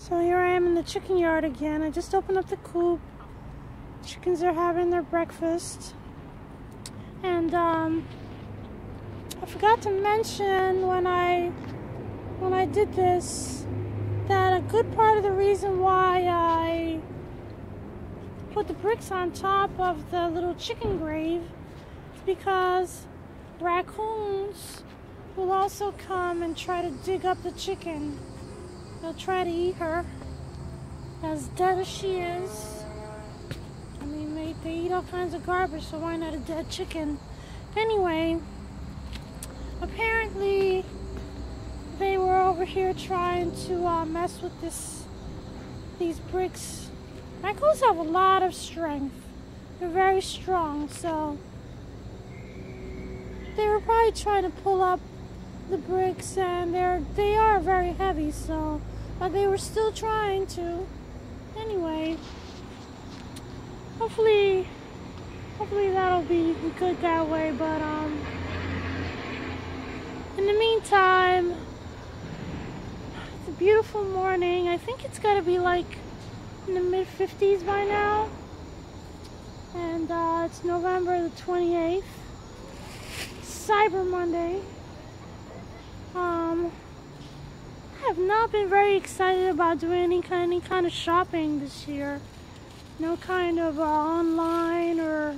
So here I am in the chicken yard again. I just opened up the coop. Chickens are having their breakfast. And I forgot to mention when I did this that a good part of the reason why I put the bricks on top of the little chicken grave is because raccoons will also come and try to dig up the chicken. They'll try to eat her, as dead as she is. I mean, they eat all kinds of garbage, so why not a dead chicken? Anyway, apparently they were over here trying to mess with these bricks. Raccoons have a lot of strength. They're very strong, so they were probably trying to pull up the bricks, and they are very heavy, so but they were still trying to. Anyway, hopefully that'll be good that way, but in the meantime, it's a beautiful morning. I think it's got to be like in the mid-50s by now, and it's November the 28th, Cyber Monday. I have not been very excited about doing any kind of shopping this year. No kind of online or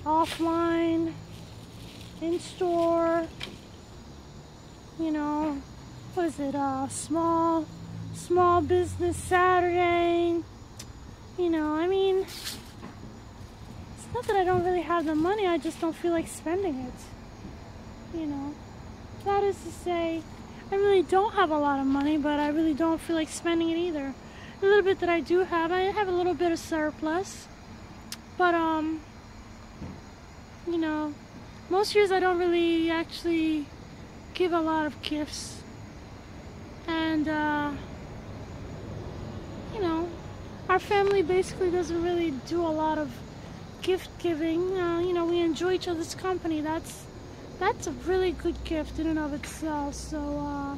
offline, in-store, you know, what is it, small business Saturday, you know, I mean, it's not that I don't really have the money, I just don't feel like spending it, you know. That is to say, I really don't have a lot of money, but I really don't feel like spending it either. The little bit that I do have, I have a little bit of surplus, but you know, most years I don't really actually give a lot of gifts, and you know, our family basically doesn't really do a lot of gift giving. You know, we enjoy each other's company. That's a really good gift in and of itself. So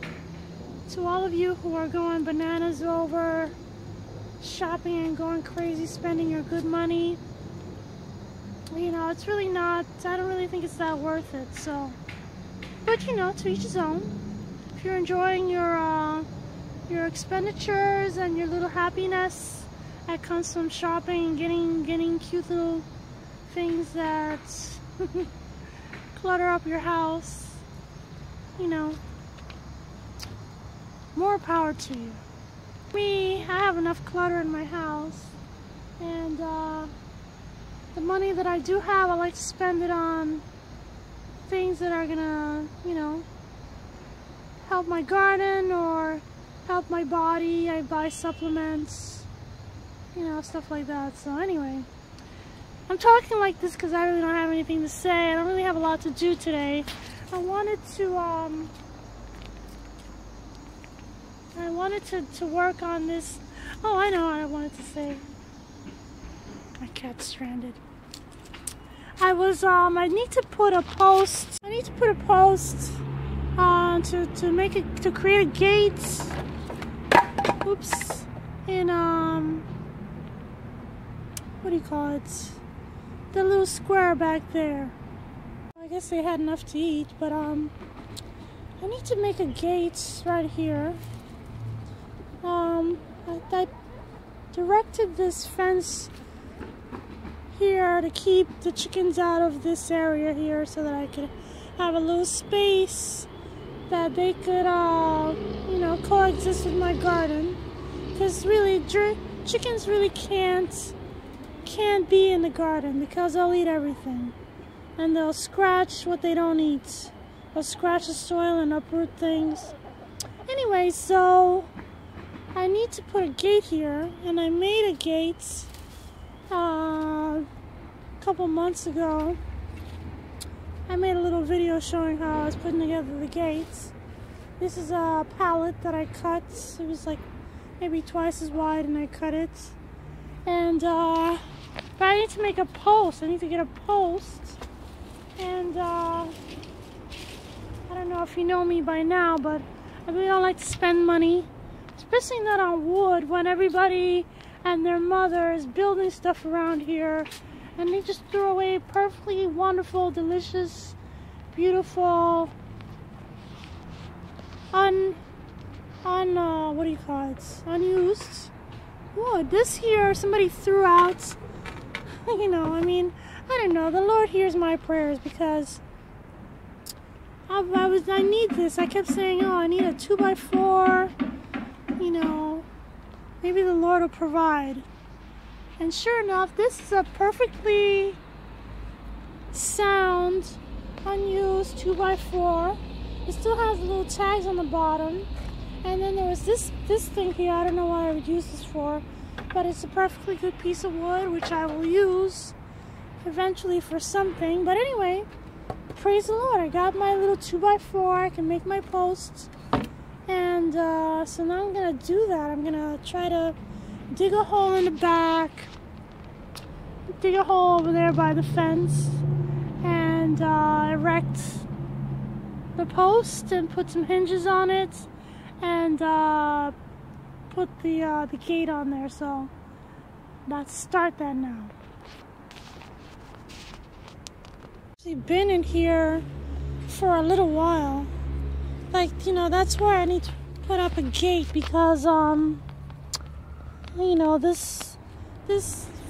to all of you who are going bananas over shopping and going crazy spending your good money, you know, it's really not, I don't really think it's that worth it. So, but you know, to each his own. If you're enjoying your expenditures and your little happiness that comes from shopping and getting cute little things that clutter up your house, you know, more power to you. Me, I have enough clutter in my house, and the money that I do have, I like to spend it on things that are gonna, you know, help my garden or help my body. I buy supplements, you know, stuff like that. So anyway, I'm talking like this because I really don't have anything to say. I don't really have a lot to do today. I wanted to work on this. Oh, I know what I wanted to say. My cat's stranded. I need to put a post. I need to put a post to create a gate. Oops. In what do you call it? The little square back there. I guess they had enough to eat, but I need to make a gate right here. I directed this fence here to keep the chickens out of this area here, so that I could have a little space that they could, you know, coexist with my garden. Because really, chickens really can't be in the garden because they'll eat everything, and they'll scratch what they don't eat. They'll scratch the soil and uproot things. Anyway, so I need to put a gate here, and I made a gate a couple months ago. I made a little video showing how I was putting together the gates. This is a pallet that I cut. It was like maybe twice as wide, and I cut it. And but I need to make a post. I need to get a post. And I don't know if you know me by now, but I really don't like to spend money, especially not on wood when everybody and their mother is building stuff around here, and they just threw away perfectly wonderful, delicious, beautiful, what do you call it? Unused wood. This here somebody threw out. You know, I mean, I don't know. The Lord hears my prayers because I need this. I kept saying, oh, I need a 2x4. You know, maybe the Lord will provide. And sure enough, this is a perfectly sound, unused 2x4. It still has little tags on the bottom. And then there was this thing here. I don't know what I would use this for, but it's a perfectly good piece of wood, which I will use eventually for something. But anyway, praise the Lord. I got my little 2x4. I can make my posts. And so now I'm going to do that. I'm going to try to dig a hole in the back, dig a hole over there by the fence, and erect the post and put some hinges on it, and put the gate on there. So let's start that now. I've been in here for a little while. Like, you know, that's why I need to put up a gate, because you know, this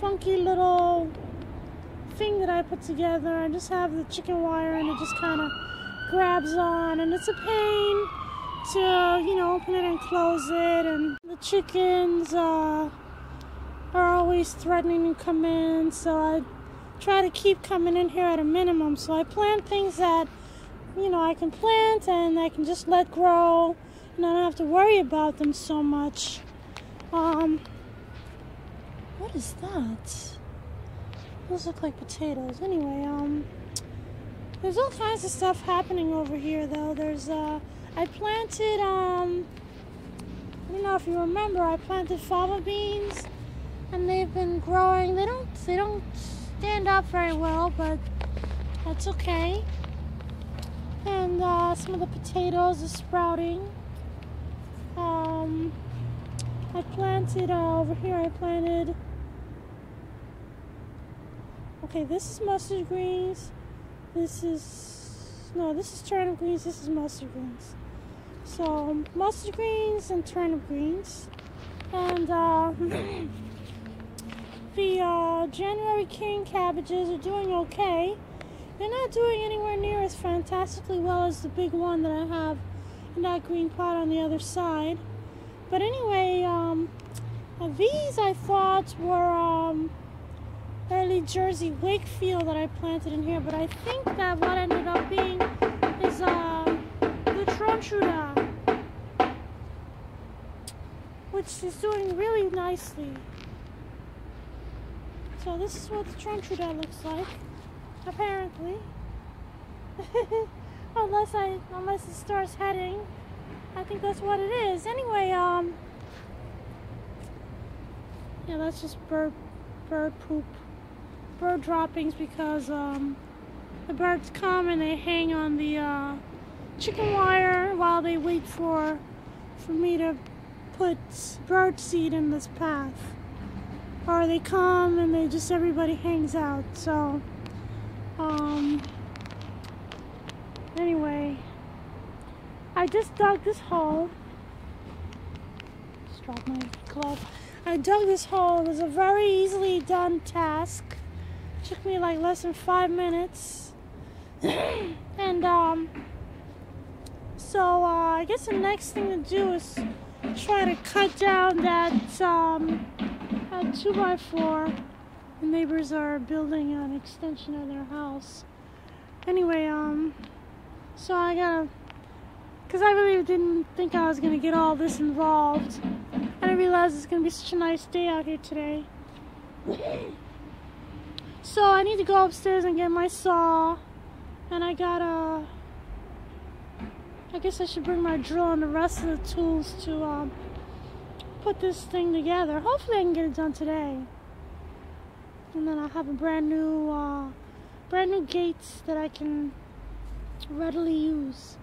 funky little thing that I put together, I just have the chicken wire and it just kind of grabs on, and it's a pain to, you know, open it and close it, and the chickens are always threatening to come in, so I try to keep coming in here at a minimum. So I plant things that, you know, I can plant and I can just let grow, and I don't have to worry about them so much. What is that? Those look like potatoes. Anyway, there's all kinds of stuff happening over here, though. There's I planted, I don't know if you remember, I planted fava beans, and they've been growing. They don't stand up very well, but that's okay. And some of the potatoes are sprouting. I planted over here. I planted. Okay, this is mustard greens. This is turnip greens. This is mustard greens. So mustard greens and turnip greens, and the January king cabbages are doing okay. They're not doing anywhere near as fantastically well as the big one that I have in that green pot on the other side. But anyway, these I thought were early Jersey Wakefield that I planted in here, but I think that what ended up being is the Trontruda, which is doing really nicely. So this is what the Trontruda looks like, apparently. unless it starts heading, I think that's what it is. Anyway, yeah, that's just bird poop, bird droppings, because the birds come and they hang on the chicken wire while they wait for me to put bird seed in this path. Or they come and everybody hangs out. So anyway, I just dug this hole. Just dropped my glove. I dug this hole. It was a very easily done task. It took me like less than 5 minutes. And so I guess the next thing to do is try to cut down that 2x4. The neighbors are building an extension of their house. Anyway, so I gotta, because I really didn't think I was gonna get all this involved. I didn't realize it's gonna be such a nice day out here today. So I need to go upstairs and get my saw, and I guess I should bring my drill and the rest of the tools to put this thing together. Hopefully I can get it done today, and then I'll have a brand new gate that I can readily use.